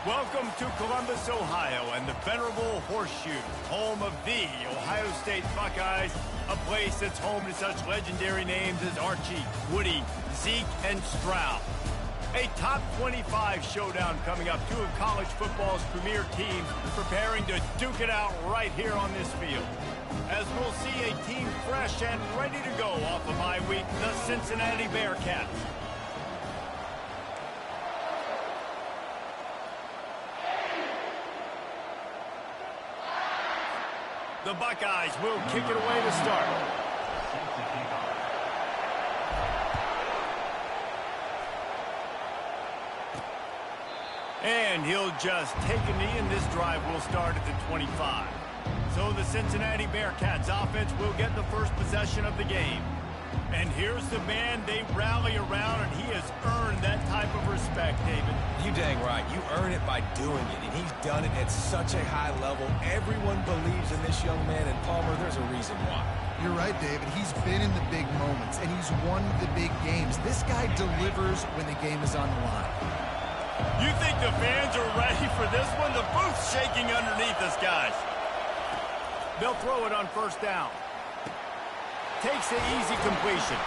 Welcome to Columbus, Ohio, and the venerable Horseshoe, home of the Ohio State Buckeyes, a place that's home to such legendary names as Archie, Woody, Zeke, and Stroud. A top 25 showdown coming up, two of college football's premier teams preparing to duke it out right here on this field. As we'll see a team fresh and ready to go off of bye week, the Cincinnati Bearcats. The Buckeyes will kick it away to start. And he'll just take a knee, and this drive will start at the 25. So the Cincinnati Bearcats offense will get the first possession of the game. And here's the man they rally around, and he has earned that type of respect, David. You dang right. You earn it by doing it, and he's done it at such a high level. Everyone believes in this young man, and Palmer, there's a reason why. You're right, David. He's been in the big moments, and he's won the big games. This guy delivers when the game is on the line. You think the fans are ready for this one? The booth's shaking underneath us, guys. They'll throw it on first down. Takes the easy completion.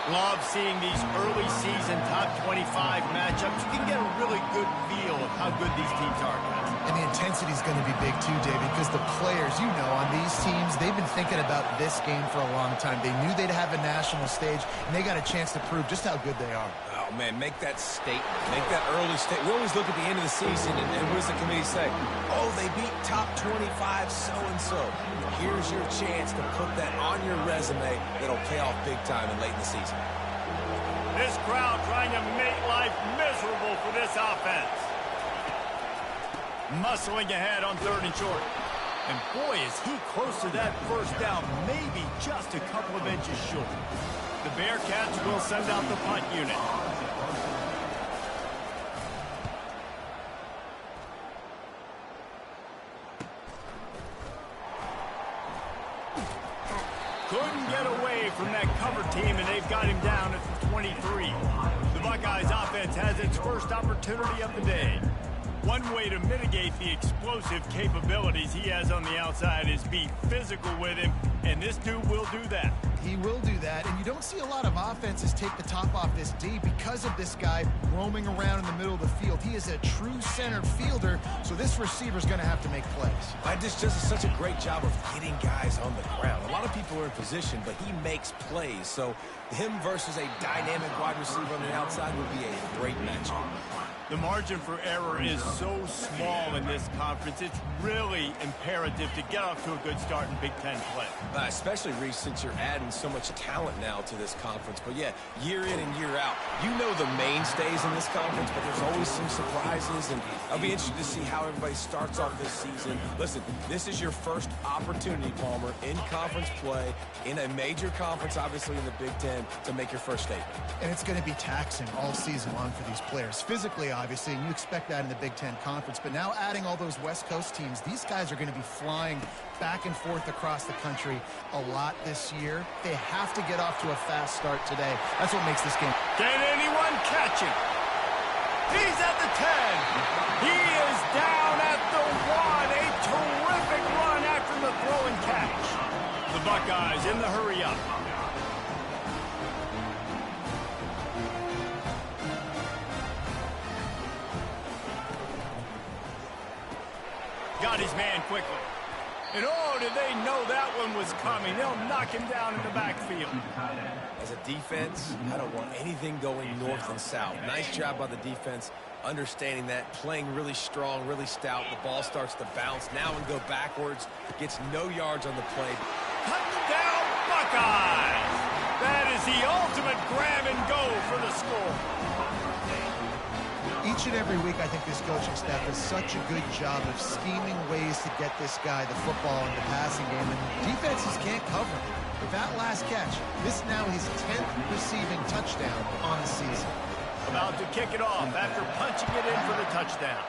Love seeing these early season top 25 matchups. You can get a really good feel of how good these teams are, guys. And the intensity is going to be big too, David, because the players, you know, on these teams, they've been thinking about this game for a long time. They knew they'd have a national stage, and they got a chance to prove just how good they are. Oh, man, make that statement. Make that early statement. We always look at the end of the season, and what does the committee say? Oh, they beat top 25 so-and-so. Here's your chance to put that on your resume. It'll pay off big time and late in the season. This crowd trying to make life miserable for this offense. Muscling ahead on 3rd and short. And boy, is he close to that first down, maybe just a couple of inches short. The Bearcats will send out the punt unit. Couldn't get away from that cover team, and they've got him down at the 23. The Buckeyes offense has its first opportunity of the day. One way to mitigate the explosive capabilities he has on the outside is be physical with him, and this dude will do that. He will do that, and you don't see a lot of offenses take the top off this D because of this guy roaming around in the middle of the field. He is a true center fielder, so this receiver's going to have to make plays. This does such a great job of getting guys on the ground. A lot of people are in position, but he makes plays, so him versus a dynamic wide receiver on the outside would be a great matchup. The margin for error is so small in this conference. It's really imperative to get off to a good start in Big Ten play. Especially, Reese, since you're adding so much talent now to this conference. But, yeah, year in and year out, you know the mainstays in this conference, but there's always some surprises, and I'll be interested to see how everybody starts off this season. Listen, this is your first opportunity, Palmer, in conference play, in a major conference, obviously in the Big Ten, to make your first statement. And it's going to be taxing all season long for these players. Physically, obviously, and you expect that in the Big Ten Conference. But now adding all those West Coast teams, these guys are going to be flying back and forth across the country a lot this year. They have to get off to a fast start today. That's what makes this game. Can anyone catch him? He's at the 10. He is down at the 1. A terrific run after the throw and catch. The Buckeyes in the hurry up. Got his man quickly. And oh, did they know that one was coming. They'll knock him down in the backfield. As a defense, I don't want anything going north and south. Nice job by the defense, understanding that, playing really strong, really stout. The ball starts to bounce now and go backwards. Gets no yards on the play. Touchdown, Buckeyes! That is the ultimate grab and go for the score. Each and every week, I think this coaching staff does such a good job of scheming ways to get this guy the football in the passing game, and defenses can't cover him. With that last catch, this now his 10th receiving touchdown on the season. About to kick it off after punching it in for the touchdown.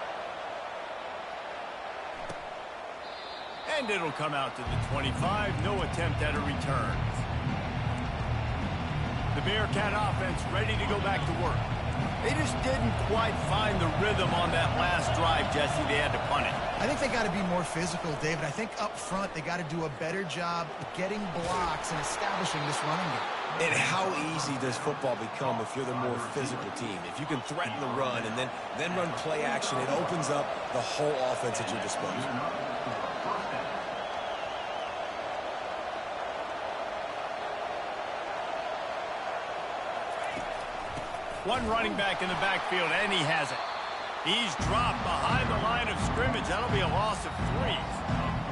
And it'll come out to the 25. No attempt at a return. The Bearcat offense ready to go back to work. They just didn't quite find the rhythm on that last drive, Jesse. They had to punt it. I think they got to be more physical, David. I think up front they got to do a better job getting blocks and establishing this running game. And how easy does football become if you're the more physical team? If you can threaten the run and then run play action, it opens up the whole offense at your disposal. One running back in the backfield, and he has it. He's dropped behind the line of scrimmage. That'll be a loss of 3.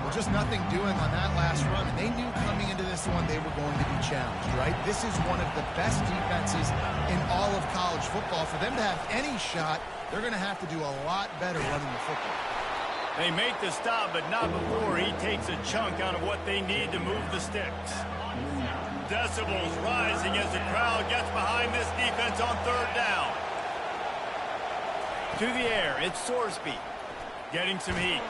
Well, just nothing doing on that last run. And they knew coming into this one they were going to be challenged, right? This is one of the best defenses in all of college football. For them to have any shot, they're going to have to do a lot better running the football. They make the stop, but not before he takes a chunk out of what they need to move the sticks. Decibels rising as the crowd gets behind this defense on 3rd down. To the air, it's Sorsby getting some heat.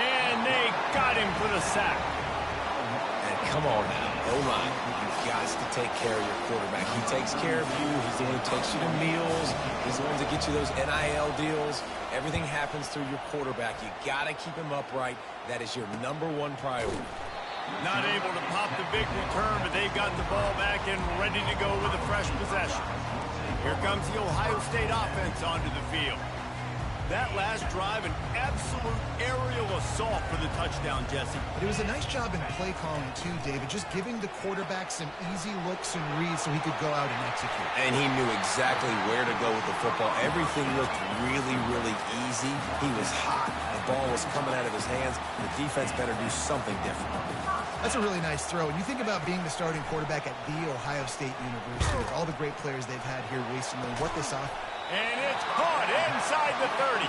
And they got him for the sack. And come on now, O-line, you've got to take care of your quarterback. He takes care of you. He's the one who takes you to meals. He's the one to get you those NIL deals. Everything happens through your quarterback. You got to keep him upright. That is your #1 priority. Not able to pop the big return, but they've got the ball back and ready to go with a fresh possession. Here comes the Ohio State offense onto the field. That last drive, an absolute aerial assault for the touchdown, Jesse. But it was a nice job in play calling, too, David, just giving the quarterback some easy looks and reads so he could go out and execute. And he knew exactly where to go with the football. Everything looked really, really easy. He was hot. The ball was coming out of his hands. The defense better do something different. That's a really nice throw. And you think about being the starting quarterback at The Ohio State University, with all the great players they've had here recently, what this offense. And it's caught inside the 30.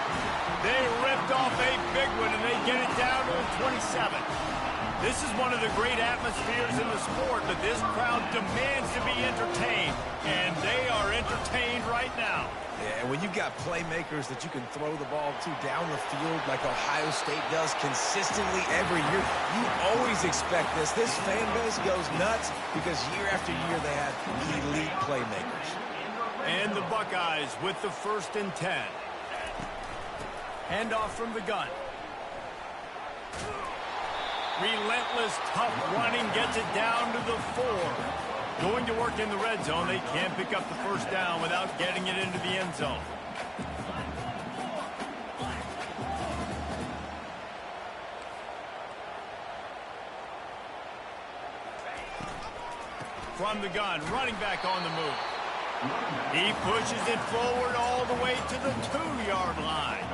They ripped off a big one, and they get it down to the 27. This is one of the great atmospheres in the sport, but this crowd demands to be entertained, and they are entertained right now. Yeah, and when you've got playmakers that you can throw the ball to down the field like Ohio State does consistently every year, you always expect this. This fan base goes nuts because year after year they have elite playmakers. And the Buckeyes with the 1st and 10. Handoff from the gun. Relentless, tough running gets it down to the 4. Going to work in the red zone. They can't pick up the 1st down without getting it into the end zone. From the gun, running back on the move. He pushes it forward all the way to the 2-yard line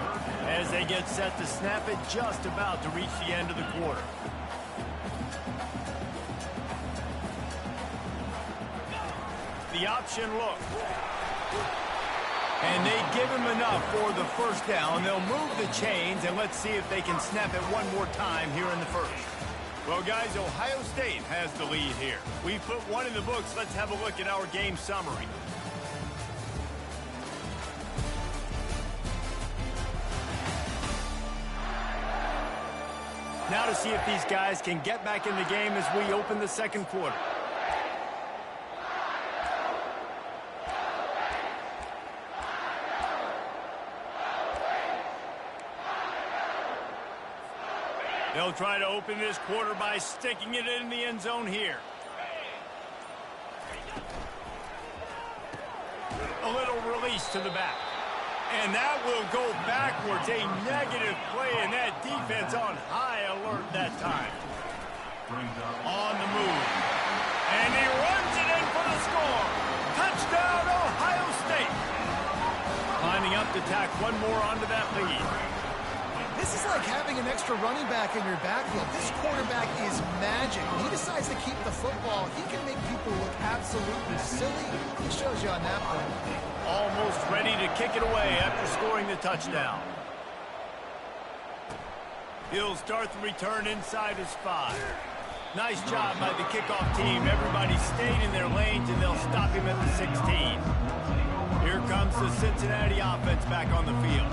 as they get set to snap it just about to reach the end of the quarter. The option look. And they give him enough for the 1st down. They'll move the chains, and let's see if they can snap it one more time here in the 1st. Well, guys, Ohio State has the lead here. We put one in the books. Let's have a look at our game summary. Now to see if these guys can get back in the game as we open the 2nd quarter. They'll try to open this quarter by sticking it in the end zone here. A little release to the back. And that will go backwards. A negative play, and that defense on high alert that time. On the move. And he runs it in for the score. Touchdown, Ohio State. Lining up to tack one more onto that lead. This is like having an extra running back in your backfield. This quarterback is magic. When he decides to keep the football, he can make people look absolutely silly. He shows you on that point. Almost ready to kick it away after scoring the touchdown. He'll start the return inside his 5. Nice job by the kickoff team. Everybody stayed in their lanes, and they'll stop him at the 16. Here comes the Cincinnati offense back on the field.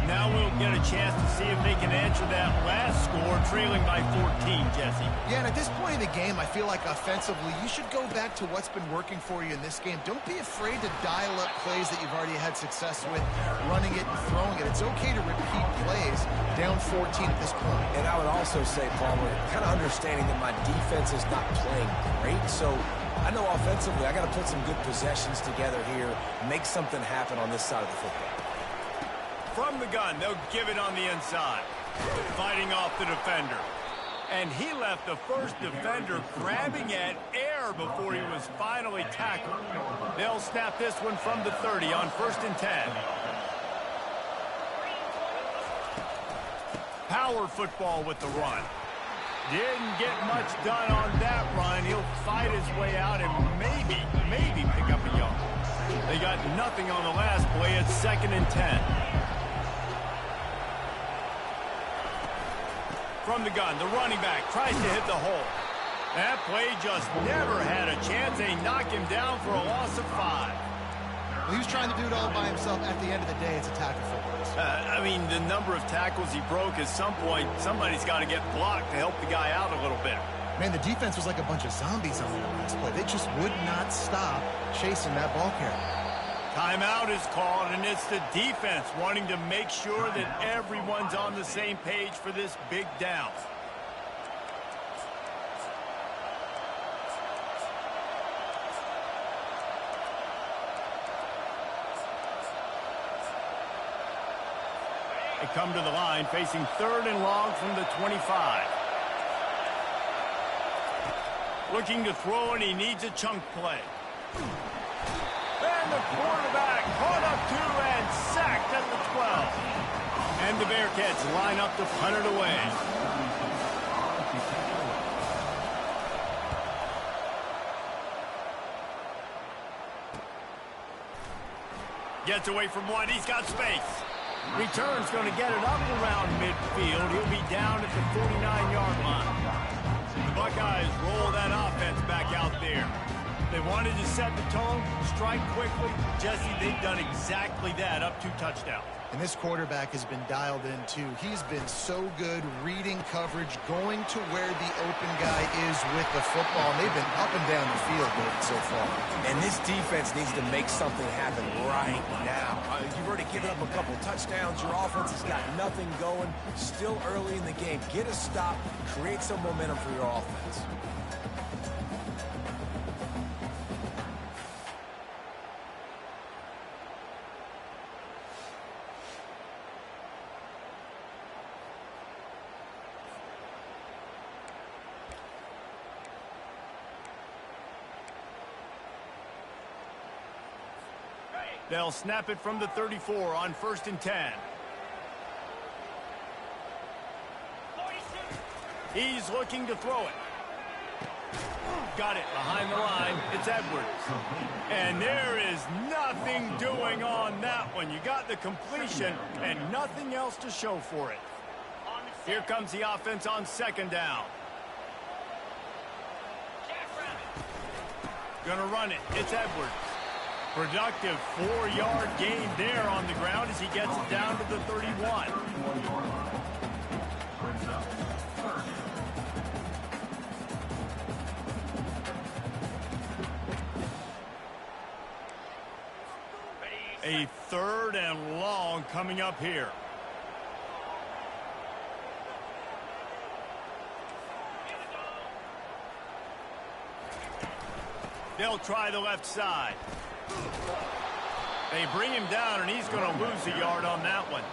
Now we'll get get a chance to see if they can answer that last score, trailing by 14, Jesse. Yeah, and at this point in the game, I feel like offensively, you should go back to what's been working for you in this game. Don't be afraid to dial up plays that you've already had success with, running it and throwing it. It's okay to repeat plays down 14 at this point. And I would also say, Palmer, kind of understanding that my defense is not playing great, so I know offensively I got to put some good possessions together here, make something happen on this side of the football. From the gun, they'll give it on the inside. Fighting off the defender. And he left the first defender grabbing at air before he was finally tackled. They'll snap this one from the 30 on 1st and 10. Power football with the run. Didn't get much done on that run. He'll fight his way out and maybe pick up a yard. They got nothing on the last play. It's 2nd and 10. From the gun, the running back tries to hit the hole. That play just never had a chance. They knock him down for a loss of 5. Well, he was trying to do it all by himself. At the end of the day, it's a tackle for loss. I mean, the number of tackles he broke, at some point, somebody's got to get blocked to help the guy out a little bit. Man, the defense was like a bunch of zombies on the last play. They just would not stop chasing that ball carrier. Timeout is called, and it's the defense wanting to make sure that everyone's on the same page for this big down. They come to the line facing 3rd and long from the 25. Looking to throw, and he needs a chunk play. And the quarterback caught up 2 and sacked at the 12. And the Bearcats line up to punt it away. Gets away from one. He's got space. Return's going to get it up around midfield. He'll be down at the 49-yard line. The Buckeyes roll that offense back out there. They wanted to set the tone, strike quickly. Jesse, they've done exactly that, up 2 touchdowns. And this quarterback has been dialed in, too. He's been so good reading coverage, going to where the open guy is with the football. And they've been up and down the field with it so far. And this defense needs to make something happen right now. You've already given up a couple touchdowns. Your offense has got nothing going. Still early in the game. Get a stop. Create some momentum for your offense. They'll snap it from the 34 on 1st and 10. He's looking to throw it. Got it behind the line. It's Edwards. And there is nothing doing on that one. You got the completion and nothing else to show for it. Here comes the offense on 2nd down. Gonna run it. It's Edwards. Productive 4-yard gain there on the ground as he gets it down to the 31. A 3rd and long coming up here. They'll try the left side. They bring him down, and he's going to lose a yard on that one.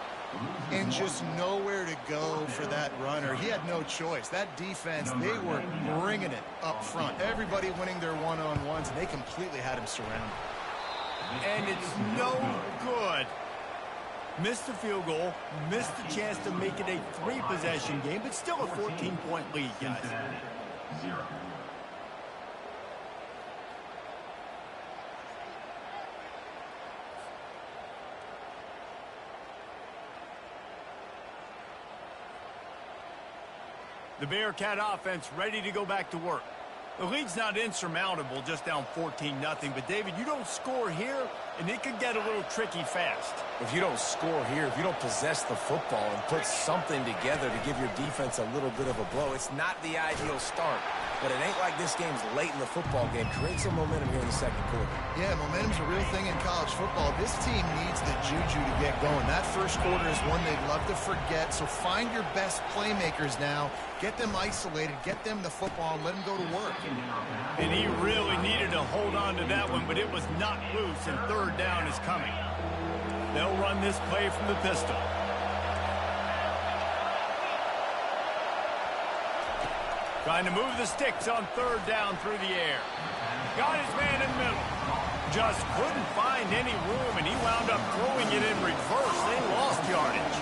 And just nowhere to go for that runner. He had no choice. That defense, they were bringing it up front. Everybody winning their one-on-ones, and they completely had him surrounded. And it's no good. Missed the field goal, missed the chance to make it a 3-possession game, but still a 14-point lead, guys. The Bearcat offense ready to go back to work. The lead's not insurmountable, just down 14-0. But, David, you don't score here, and it could get a little tricky fast. If you don't score here, if you don't possess the football and put something together to give your defense a little bit of a blow, it's not the ideal start. But it ain't like this game's late in the football game. Create some momentum here in the second quarter. Yeah, momentum's a real thing in college football. This team needs the juju to get going. That first quarter is one they'd love to forget. So find your best playmakers now. Get them isolated. Get them the football and let them go to work. And he really needed to hold on to that one, but it was not loose, and third down is coming. They'll run this play from the pistol. Trying to move the sticks on third down through the air. Got his man in the middle. Just couldn't find any room, and he wound up throwing it in reverse. They lost yardage.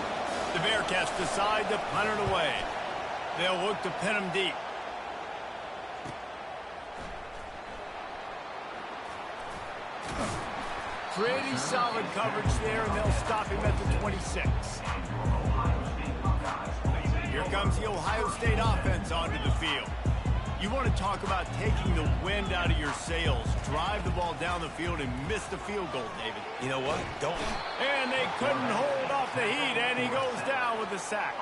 The Bearcats decide to punt it away. They'll look to pin him deep. Pretty solid coverage there, and they'll stop him at the 26. Here comes the Ohio State offense onto the field. You want to talk about taking the wind out of your sails. Drive the ball down the field and miss the field goal, David. You know what? Don't. And they couldn't hold off the heat, and he goes down with the sack.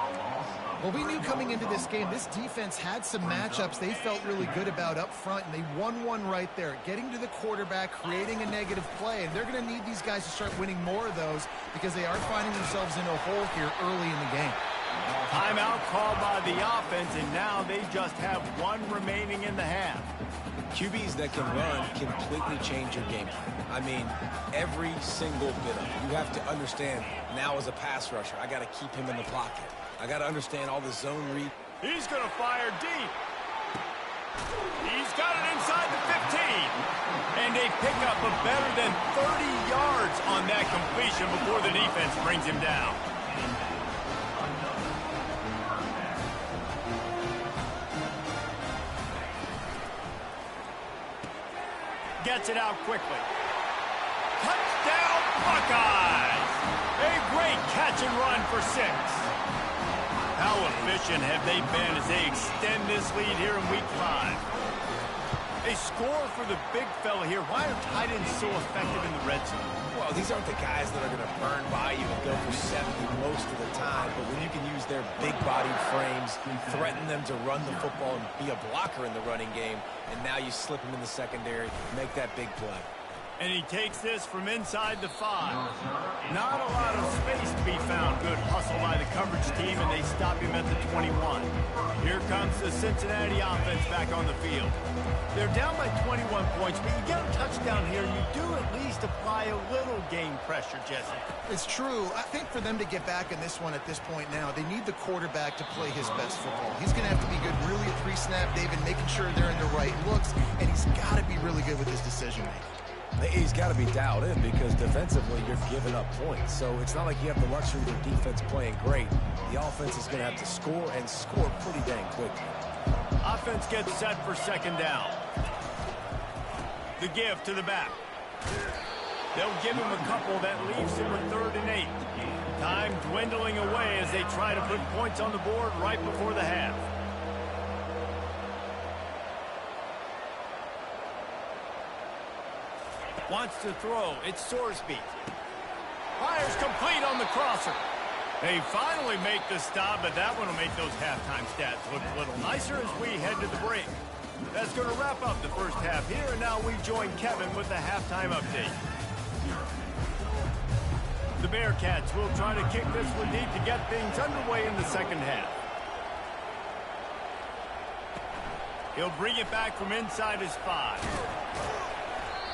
Well, we knew coming into this game, this defense had some matchups they felt really good about up front, and they won one right there. Getting to the quarterback, creating a negative play, and they're going to need these guys to start winning more of those because they are finding themselves in a hole here early in the game. Timeout called by the offense, and now they just have one remaining in the half. QBs that can run completely change your game plan. I mean, every single bit of it. You have to understand, now as a pass rusher, I got to keep him in the pocket. I got to understand all the zone read. He's going to fire deep. He's got it inside the 15. And they pick up a better than 30 yards on that completion before the defense brings him down. Gets it out quickly. Touchdown, Buckeyes! A great catch and run for 6. How efficient have they been as they extend this lead here in week 5? They score for the big fella here. Why are tight ends so effective in the red zone? Well, these aren't the guys that are going to burn by you and go for 70 most of the time, but when you can use their big-bodied frames, threaten them to run the football and be a blocker in the running game, and now you slip them in the secondary, make that big play. And he takes this from inside the 5. Not a lot of space to be found. Good hustle by the coverage team, and they stop him at the 21. Here comes the Cincinnati offense back on the field. They're down by 21 points, but you get a touchdown here, you do at least apply a little game pressure, Jesse. It's true. I think for them to get back in this one at this point now, they need the quarterback to play his best football. He's going to have to be good really at pre-snap, David, making sure they're in the right looks, and he's got to be really good with his decision-making. He's got to be dialed in because defensively you're giving up points. So it's not like you have the luxury of your defense playing great. The offense is going to have to score and score pretty dang quickly. Offense gets set for second down. The give to the back. They'll give him a couple that leaves him with 3rd and 8. Time dwindling away as they try to put points on the board right before the half. Wants to throw. It's Sorsby. Fires complete on the crosser. They finally make the stop, but that one will make those halftime stats look a little nicer as we head to the break. That's going to wrap up the first half here, and now we join Kevin with the halftime update. The Bearcats will try to kick this one deep to get things underway in the second half. He'll bring it back from inside his 5.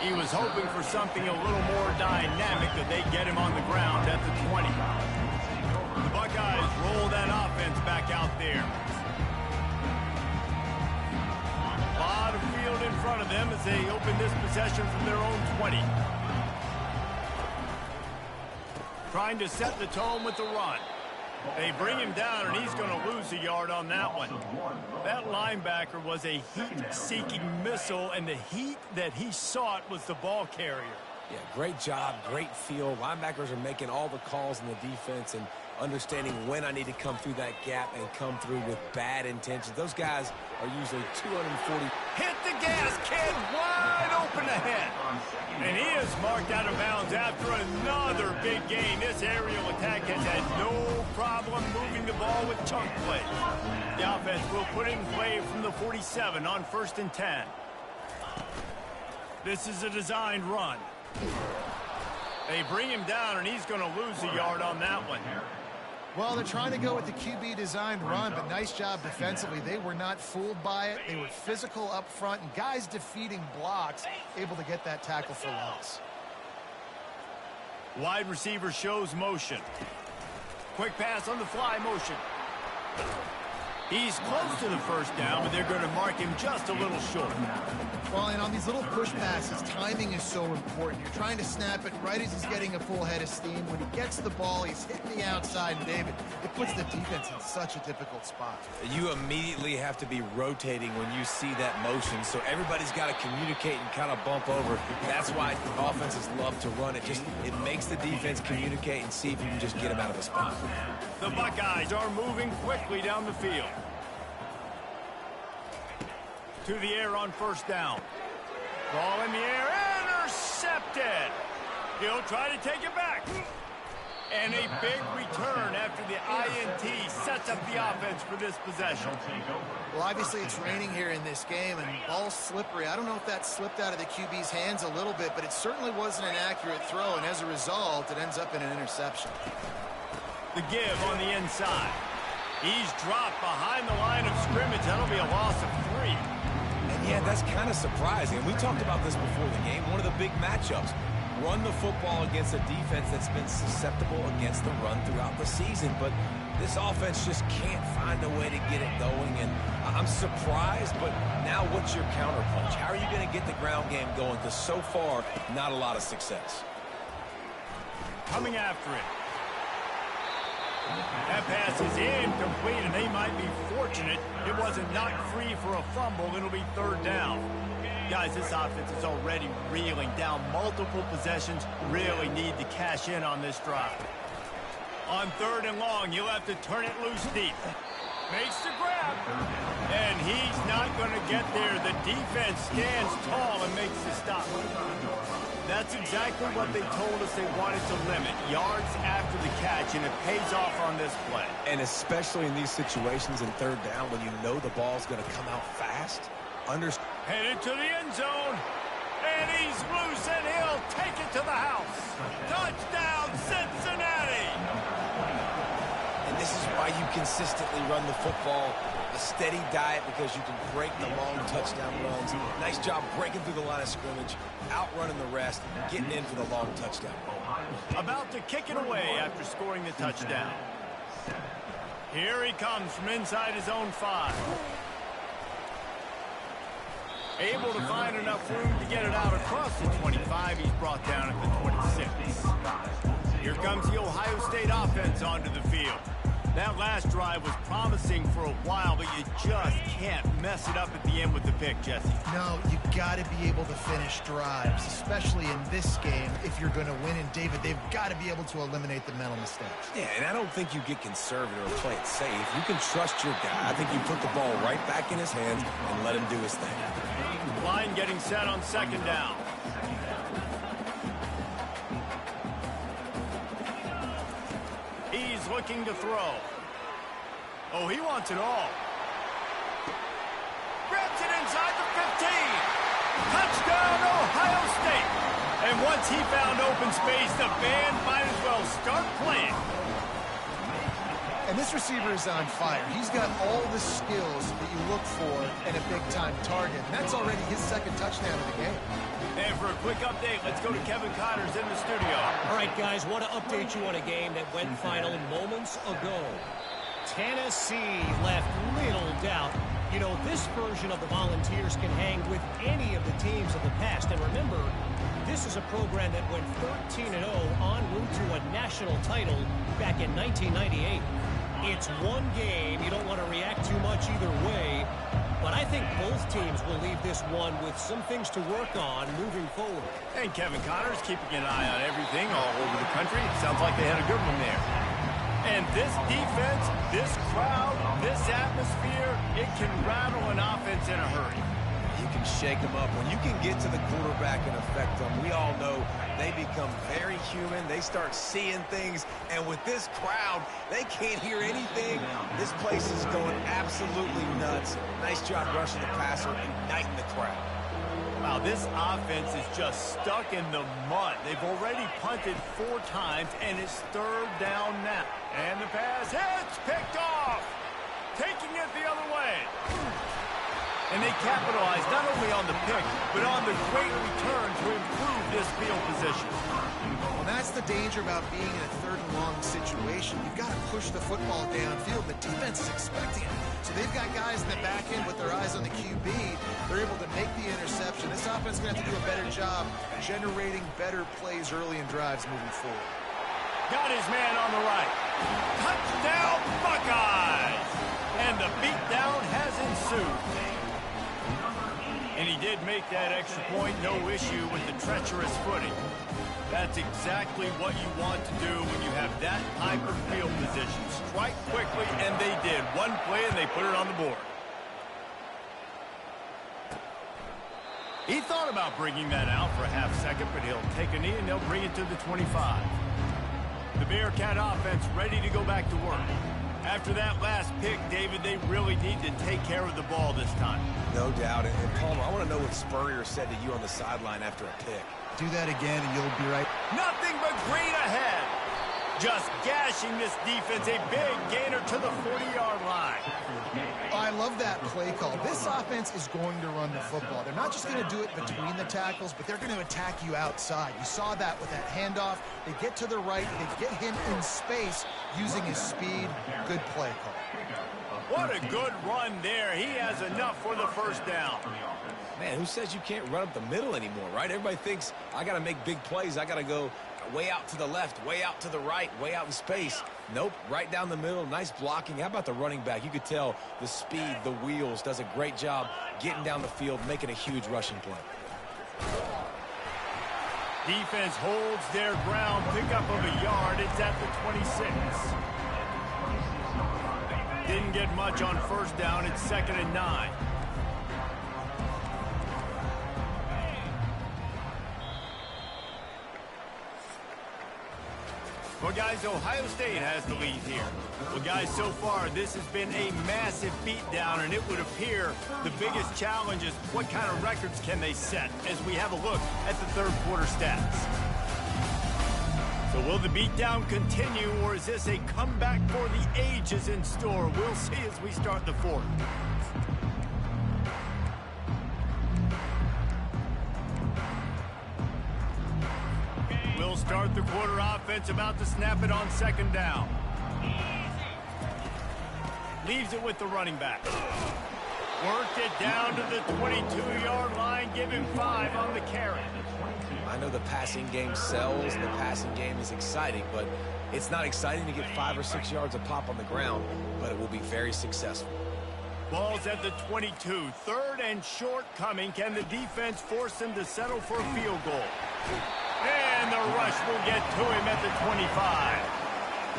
He was hoping for something a little more dynamic, but they get him on the ground at the 20. The Buckeyes roll that offense back out there. A lot of field in front of them as they open this possession from their own 20. Trying to set the tone with the run. They bring him down, and he's going to lose a yard on that one. That linebacker was a heat-seeking missile, and the heat that he sought was the ball carrier. Yeah, great job, great feel. Linebackers are making all the calls in the defense and understanding when I need to come through that gap and come through with bad intentions. Those guys are usually 240. Hit the gas, kid, wide open ahead. And he is marked out of bounds after another big gain. This aerial attack has had no problem moving the ball with chunk play. The offense will put in play from the 47 on 1st and 10. This is a designed run. They bring him down, and he's going to lose a yard on that one. Well, they're trying to go with the QB designed run, but nice job defensively. They were not fooled by it. They were physical up front, and guys defeating blocks, able to get that tackle for loss. Wide receiver shows motion. Quick pass on the fly motion. He's close to the first down, but they're going to mark him just a little short. Well, and on these little push passes, timing is so important. You're trying to snap it right as he's getting a full head of steam. When he gets the ball, he's hitting the outside, and David, it puts the defense in such a difficult spot. You immediately have to be rotating when you see that motion, so everybody's got to communicate and kind of bump over. That's why offenses love to run it. It makes the defense communicate and see if you can just get him out of the spot. The Buckeyes are moving quickly down the field. To the air on 1st down. Ball in the air, intercepted. He'll try to take it back. And a big return after the INT sets up the offense for this possession. Well, obviously it's raining here in this game, and ball's slippery. I don't know if that slipped out of the QB's hands a little bit, but it certainly wasn't an accurate throw, and as a result, it ends up in an interception. The give on the inside. He's dropped behind the line of scrimmage. That'll be a loss of 3. Yeah, that's kind of surprising. We talked about this before the game. One of the big matchups. Run the football against a defense that's been susceptible against the run throughout the season. But this offense just can't find a way to get it going. And I'm surprised, but now what's your counterpunch? How are you going to get the ground game going? Because so far, not a lot of success. Coming after it. That pass is incomplete, and they might be fortunate it wasn't knocked free for a fumble. It'll be 3rd down. Guys, this offense is already reeling down multiple possessions. Really need to cash in on this drive. On 3rd and long, you'll have to turn it loose deep. Makes the grab. And he's not going to get there. The defense stands tall and makes the stop. That's exactly what they told us they wanted to limit. Yards after the catch, and it pays off on this play. And especially in these situations in 3rd down when you know the ball's going to come out fast. Headed to the end zone. And he's loose, and he'll take it to the house. Touchdown, Cincinnati! And this is why you consistently run the football. A steady diet because you can break the long touchdown runs. Nice job breaking through the line of scrimmage, outrunning the rest, getting in for the long touchdown. About to kick it away after scoring the touchdown. Here he comes from inside his own 5. Able to find enough room to get it out across the 25. He's brought down at the 26. Here comes the Ohio State offense onto the field. That last drive was promising for a while, but you just can't mess it up at the end with the pick, Jesse. No, you got to be able to finish drives, especially in this game if you're going to win. And, David, they've got to be able to eliminate the mental mistakes. Yeah, and I don't think you get conservative or play it safe. You can trust your guy. I think you put the ball right back in his hands and let him do his thing. Line getting set on 2nd down. He's looking to throw. Oh, he wants it all. Grabs it inside the 15. Touchdown, Ohio State. And once he found open space, the band might as well start playing. And this receiver is on fire. He's got all the skills that you look for in a big-time target. And that's already his 2nd touchdown of the game. And for a quick update, let's go to Kevin Connors in the studio. All right, guys, want to update you on a game that went final moments ago. Tennessee left little doubt. You know, this version of the Volunteers can hang with any of the teams of the past. And remember, this is a program that went 13-0 en route to a national title back in 1998. It's one game. You don't want to react too much either way. but I think both teams will leave this one with some things to work on moving forward. And Kevin Connor's keeping an eye on everything all over the country. It sounds like they had a good one there. And this defense, this crowd, this atmosphere, it can rattle an offense in a hurry. You can shake them up. When you can get to the quarterback and affect them, we all know they become very human. They start seeing things. And with this crowd, they can't hear anything. This place is going absolutely nuts. Nice job rushing the passer, igniting the crowd. Wow, this offense is just stuck in the mud. They've already punted 4 times, and it's 3rd down now. And the pass hits, picked off, taking it the other way. And they capitalize not only on the pick, but on the great return to improve this field position. Well, that's the danger about being in a 3rd and long situation. You've got to push the football downfield. The defense is expecting it. So they've got guys in the back end with their eyes on the QB. They're able to make the interception. This offense is going to have to do a better job generating better plays early in drives moving forward. Got his man on the right. Touchdown, Buckeyes! And the beatdown has ensued. And he did make that extra point, no issue with the treacherous footing. That's exactly what you want to do when you have that type of field position. Strike quickly, and they did. One play, and they put it on the board. He thought about bringing that out for a half second, but he'll take a knee, and they'll bring it to the 25. The Bearcat offense ready to go back to work. After that last pick, David, they really need to take care of the ball this time. No doubt. And Palmer, I want to know what Spurrier said to you on the sideline after a pick. Do that again, and you'll be right. Nothing but green ahead. Just gashing this defense. A big gainer to the 40-yard line. Oh, I love that play call. This offense is going to run the football. They're not just going to do it between the tackles, but they're going to attack you outside. You saw that with that handoff. They get to the right. They get him in space using his speed. Good play call. What a good run there. He has enough for the first down. Man, who says you can't run up the middle anymore, right? Everybody thinks, I got to make big plays. I got to go way out to the left, way out to the right, way out in space. Nope, right down the middle. Nice blocking. How about the running back? You could tell the speed, the wheels, does a great job getting down the field, making a huge rushing play. Defense holds their ground. Pickup of a yard. It's at the 26. Didn't get much on first down. It's 2nd and 9. Well, guys, Ohio State has the lead here. Well, guys, so far, this has been a massive beatdown, and it would appear the biggest challenge is what kind of records can they set as we have a look at the 3rd quarter stats. So will the beatdown continue, or is this a comeback for the ages in store? We'll see as we start the 4th. We'll start the quarter offense, about to snap it on 2nd down. Leaves it with the running back. Worked it down to the 22-yard line, give him 5 on the carry. I know the passing game sells, and the passing game is exciting, but it's not exciting to get 5 or 6 yards a pop on the ground, but it will be very successful. Ball's at the 22. 3rd and short coming. Can the defense force him to settle for a field goal? And the rush will get to him at the 25.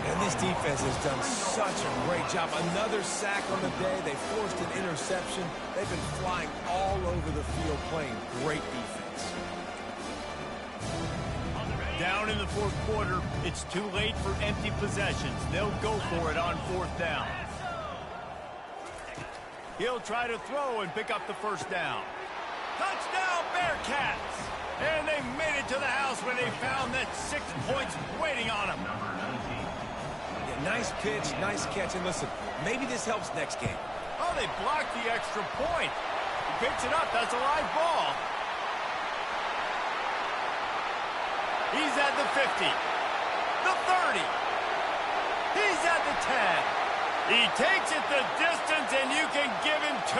And this defense has done such a great job. Another sack on the day. They forced an interception. They've been flying all over the field playing great defense. Down in the 4th quarter, it's too late for empty possessions. They'll go for it on 4th down. He'll try to throw and pick up the 1st down. Touchdown, Bearcats! And they made it to the house when they found that 6 points waiting on them. Yeah, nice pitch, nice catch. And listen, maybe this helps next game. Oh, they blocked the extra point. He picks it up. That's a live ball. He's at the 50. The 30. He's at the 10. He takes it the distance, and you can give him 2.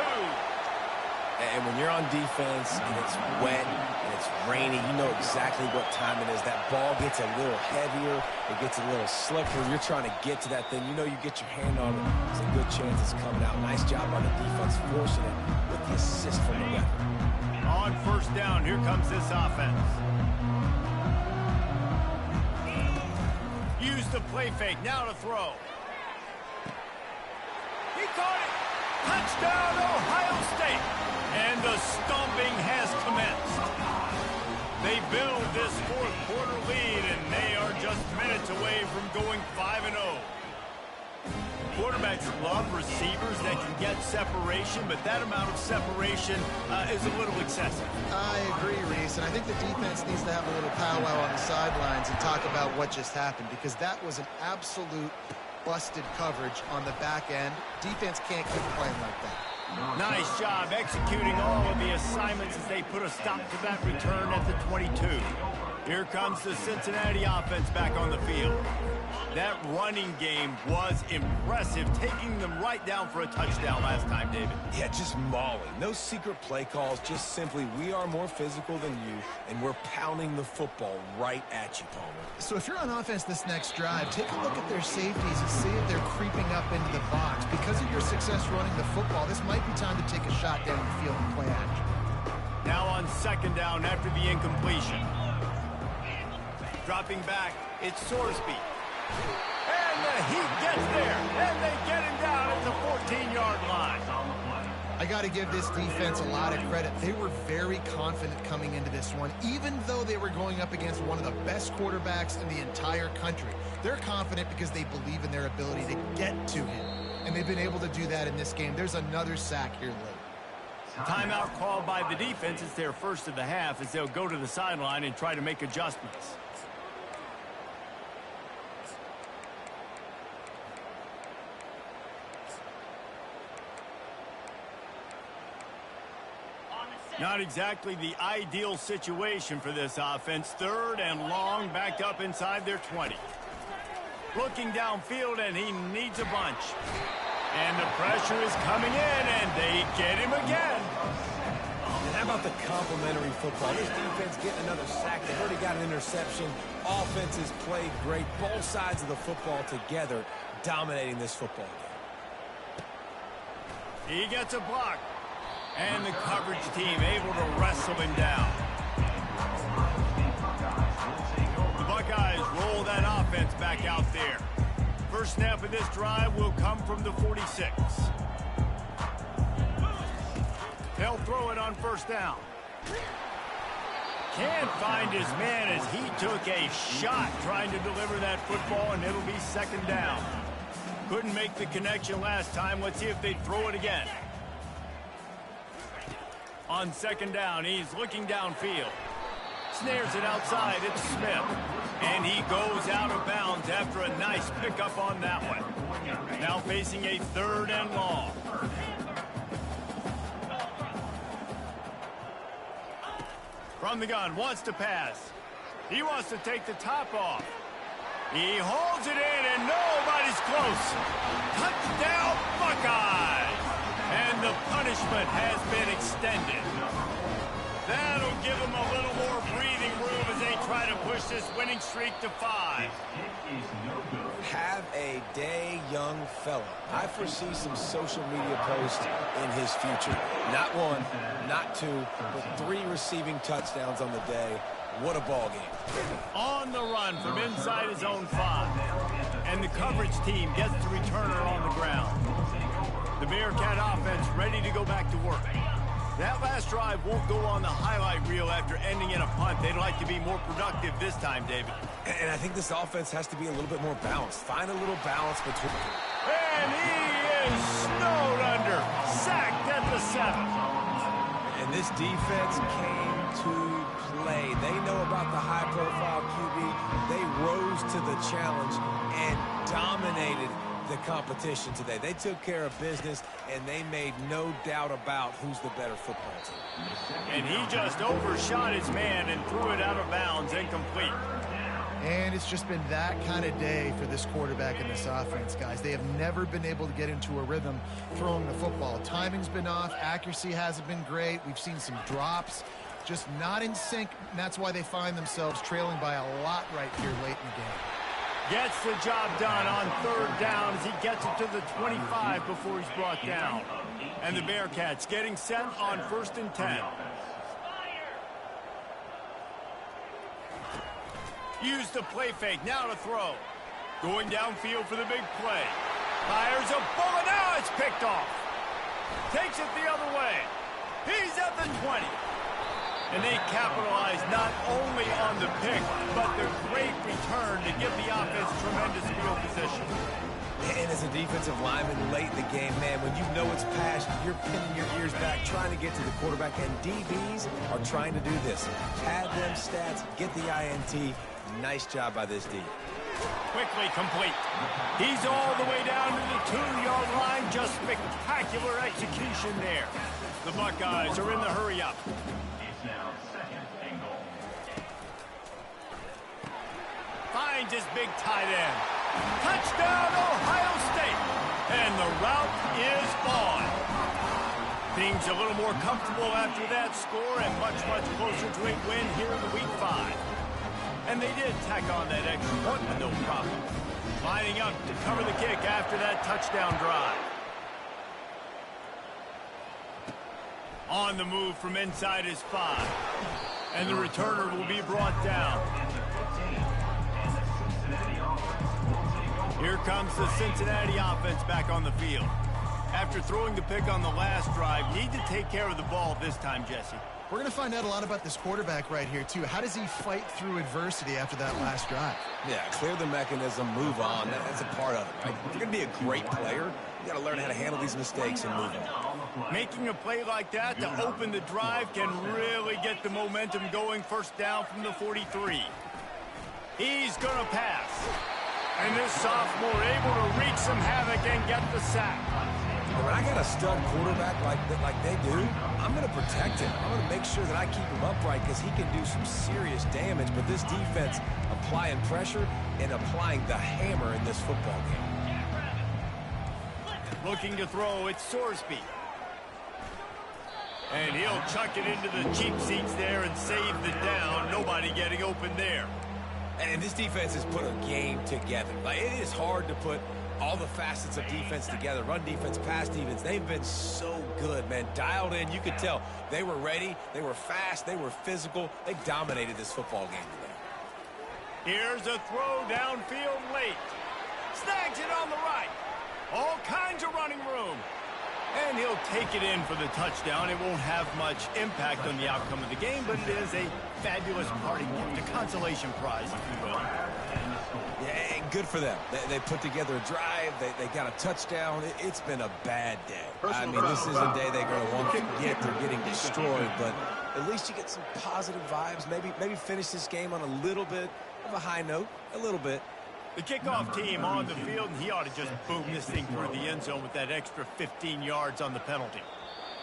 And when you're on defense and it's wet and it's rainy, you know exactly what time it is. That ball gets a little heavier. It gets a little slicker. You're trying to get to that thing. You know you get your hand on it. There's a good chance it's coming out. Nice job on the defense forcing it with the assist from the ref. On first down, here comes this offense. Use the play fake. Now to throw. He caught it. Touchdown, Ohio State. And the stomping has commenced. They build this fourth quarter lead, and they are just minutes away from going 5-0. Quarterbacks love receivers that can get separation, but that amount of separation is a little excessive. I agree, Reese, and I think the defense needs to have a little powwow on the sidelines and talk about what just happened, because that was an absolute busted coverage on the back end. Defense can't keep playing like that. Nice job executing all of the assignments as they put a stop to that return at the 22. Here comes the Cincinnati offense back on the field. That running game was impressive, taking them right down for a touchdown last time, David. Yeah, just mauling. No secret play calls, just simply we are more physical than you, and we're pounding the football right at you, Palmer. So if you're on offense this next drive, take a look at their safeties and see if they're creeping up into the box. Because of your success running the football, this might be time to take a shot down the field and play action. Now on second down after the incompletion. Dropping back, it's Sorsby. And the Heat gets there, and they get him down at the 14-yard line. I got to give this defense a lot of credit. They were very confident coming into this one, even though they were going up against one of the best quarterbacks in the entire country. They're confident because they believe in their ability to get to him, and they've been able to do that in this game. There's another sack here late. Timeout called by the defense. It's their first of the half as they'll go to the sideline and try to make adjustments. Not exactly the ideal situation for this offense. Third and long, back up inside their 20. Looking downfield, and he needs a bunch. And the pressure is coming in, and they get him again. And how about the complimentary football? This defense getting another sack. They've already got an interception. Offense has played great. Both sides of the football together dominating this football game. He gets a block. And the coverage team able to wrestle him down. The Buckeyes roll that offense back out there. First snap of this drive will come from the 46. They'll throw it on first down. Can't find his man as he took a shot trying to deliver that football, and it'll be second down. Couldn't make the connection last time. Let's see if they throw it again. On second down, he's looking downfield. Snares it outside, it's Smith. And he goes out of bounds after a nice pickup on that one. Now facing a third and long. From the gun, wants to pass. He wants to take the top off. He holds it in, and nobody's close. Touchdown, Buckeyes! And the punishment has been extended. That'll give them a little more breathing room as they try to push this winning streak to 5. Have a day, young fella. I foresee some social media posts in his future. Not one, not two, but 3 receiving touchdowns on the day. What a ball game. On the run from inside his own 5. And the coverage team gets the returner on the ground. The Bearcat offense ready to go back to work. That last drive won't go on the highlight reel after ending in a punt. They'd like to be more productive this time, David. And I think this offense has to be a little bit more balanced. Find a little balance between... And he is snowed under. Sacked at the 7. And this defense came to play. They know about the high-profile QB. They rose to the challenge and dominated the competition today. They took care of business, and they made no doubt about who's the better football team. And he just overshot his man and threw it out of bounds, incomplete. And it's just been that kind of day for this quarterback and this offense, guys. They have never been able to get into a rhythm throwing the football. Timing's been off. Accuracy hasn't been great. We've seen some drops. Just not in sync, and that's why they find themselves trailing by a lot right here late in the game. Gets the job done on third down as he gets it to the 25 before he's brought down. And the Bearcats getting set on 1st and 10. Use the play fake, now to throw. Going downfield for the big play. Fires a bullet, now it's picked off. Takes it the other way. He's at the 20. And they capitalize not only on the pick, but the great return to give the offense tremendous field position. And as a defensive lineman late in the game, man, when you know it's passed, you're pinning your ears back, trying to get to the quarterback. And DBs are trying to do this. Pad them stats, get the INT. Nice job by this D. Quickly complete. He's all the way down to the 2-yard line. Just spectacular execution there. The Buckeyes are in the hurry-up. Finds his big tight end. Touchdown, Ohio State. And the route is on. Things a little more comfortable after that score and much, much closer to a win here in the Week 5. And they did tack on that extra point with no problem. Lining up to cover the kick after that touchdown drive. On the move from inside his 5. And the returner will be brought down. Here comes the Cincinnati offense back on the field. After throwing the pick on the last drive, need to take care of the ball this time, Jesse. We're going to find out a lot about this quarterback right here, too. How does he fight through adversity after that last drive? Yeah, clear the mechanism, move on. That's a part of it, right? If you're going to be a great player, you got to learn how to handle these mistakes and move on. Making a play like that to open the drive can really get the momentum going. First down from the 43. He's going to pass. And this sophomore able to wreak some havoc and get the sack. When I got a stud quarterback like they do, I'm going to protect him. I'm going to make sure that I keep him upright because he can do some serious damage. But this defense applying pressure and applying the hammer in this football game. Looking to throw, it's Sorsby. And he'll chuck it into the cheap seats there and save the down. Nobody getting open there. And this defense has put a game together. Like, it is hard to put all the facets of defense together. Run defense, pass defense. They've been so good, man. Dialed in. You could tell they were ready. They were fast. They were physical. They dominated this football game today. Here's a throw downfield late. Snags it on the right. All kinds of running room. And he'll take it in for the touchdown. It won't have much impact on the outcome of the game, but it is a fabulous parting gift, a consolation prize, if you will. Yeah, and good for them. They put together a drive. They got a touchdown. It's been a bad day. I mean, this is a day they're going to want to forget. They're getting destroyed, but at least you get some positive vibes. Maybe finish this game on a little bit of a high note, a little bit. The kickoff team on the field, and he ought to just boom this thing through the end zone with that extra 15 yards on the penalty.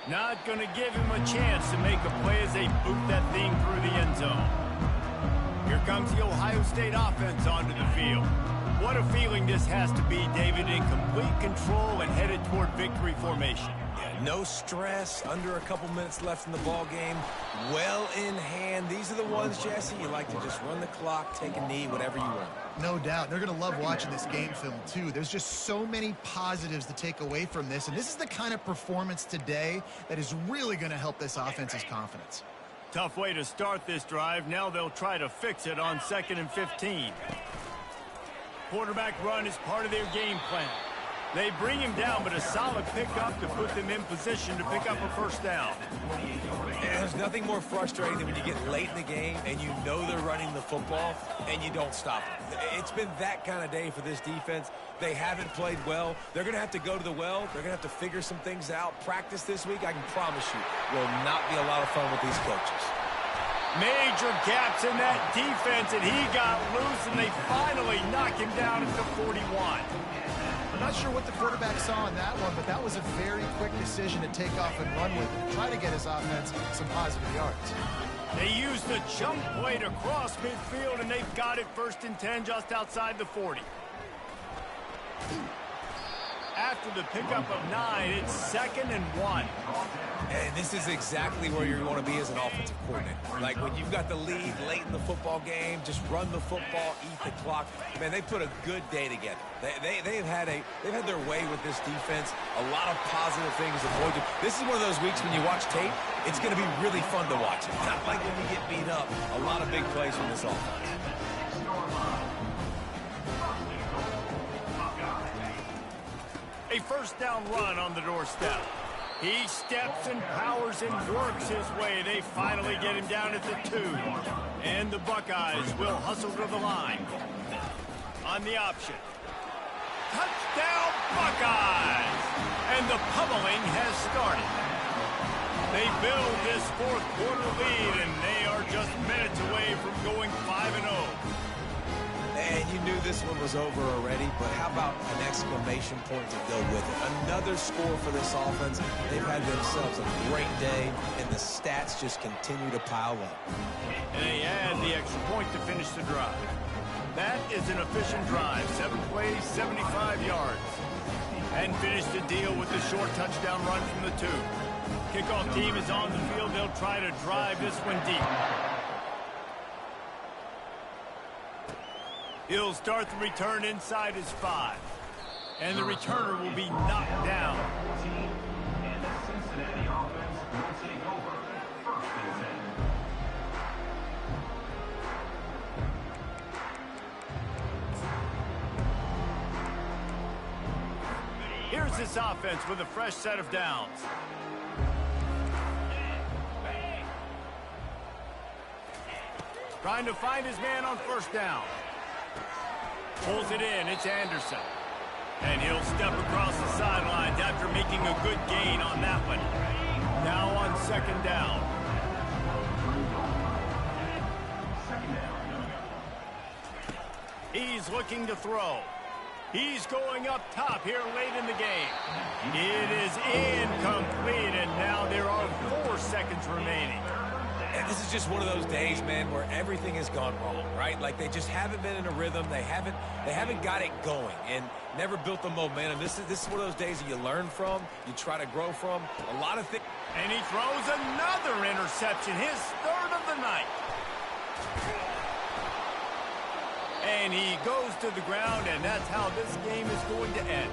Not going to give him a chance to make a play as they boot that thing through the end zone. Here comes the Ohio State offense onto the field. What a feeling this has to be, David, in complete control and headed toward victory formation. Yeah, no stress, under a couple minutes left in the ball game, well in hand. These are the ones, Jesse, you like to just run the clock, take a knee, whatever you want. No doubt. They're going to love watching this game film, too. There's just so many positives to take away from this, and this is the kind of performance today that is really going to help this offense's confidence. Tough way to start this drive. Now they'll try to fix it on 2nd and 15. Quarterback run is part of their game plan. They bring him down, but a solid pickup to put them in position to pick up a first down. And there's nothing more frustrating than when you get late in the game and you know they're running the football and you don't stop them. It's been that kind of day for this defense. They haven't played well. They're going to have to go to the well. They're going to have to figure some things out. Practice this week, I can promise you, will not be a lot of fun with these coaches. Major gaps in that defense, and he got loose, and they finally knock him down at the 41. I'm not sure what the quarterback saw in that one, but that was a very quick decision to take off and run with it, try to get his offense some positive yards. They used the jump play to cross midfield, and they've got it 1st and 10 just outside the 40. After the pickup of 9, it's 2nd and 1. And this is exactly where you want to be as an offensive coordinator. Like when you've got the lead late in the football game, just run the football, eat the clock. Man, they put a good day together. They've had their way with this defense. A lot of positive things avoided. This is one of those weeks when you watch tape, it's going to be really fun to watch. It's not like when you get beat up. A lot of big plays from this offense. A 1st down run on the doorstep. He steps and powers and works his way. They finally get him down at the 2. And the Buckeyes will hustle to the line. On the option. Touchdown, Buckeyes! And the pummeling has started. They build this 4th quarter lead, and they are just minutes away from going 5-0. And you knew this one was over already, but how about an exclamation point to go with it? Another score for this offense. They've had themselves a great day, and the stats just continue to pile up. And they add the extra point to finish the drive. That is an efficient drive. 7 plays, 75 yards. And finish the deal with the short touchdown run from the 2. Kickoff team is on the field. They'll try to drive this one deep. He'll start the return inside his 5. And the returner will be knocked down. And the Cincinnati offense will take over 1st and 10. Here's this offense with a fresh set of downs. Trying to find his man on 1st down. Pulls it in. It's Anderson. And he'll step across the sidelines after making a good gain on that one. Now on 2nd down. He's looking to throw. He's going up top here late in the game. It is incomplete, and now there are 4 seconds remaining. And this is just one of those days, man, where everything has gone wrong, right? Like they just haven't been in a rhythm. They haven't got it going and never built the momentum. This is one of those days that you learn from, you try to grow from. A lot of things. And he throws another interception, his 3rd of the night. And he goes to the ground, and that's how this game is going to end.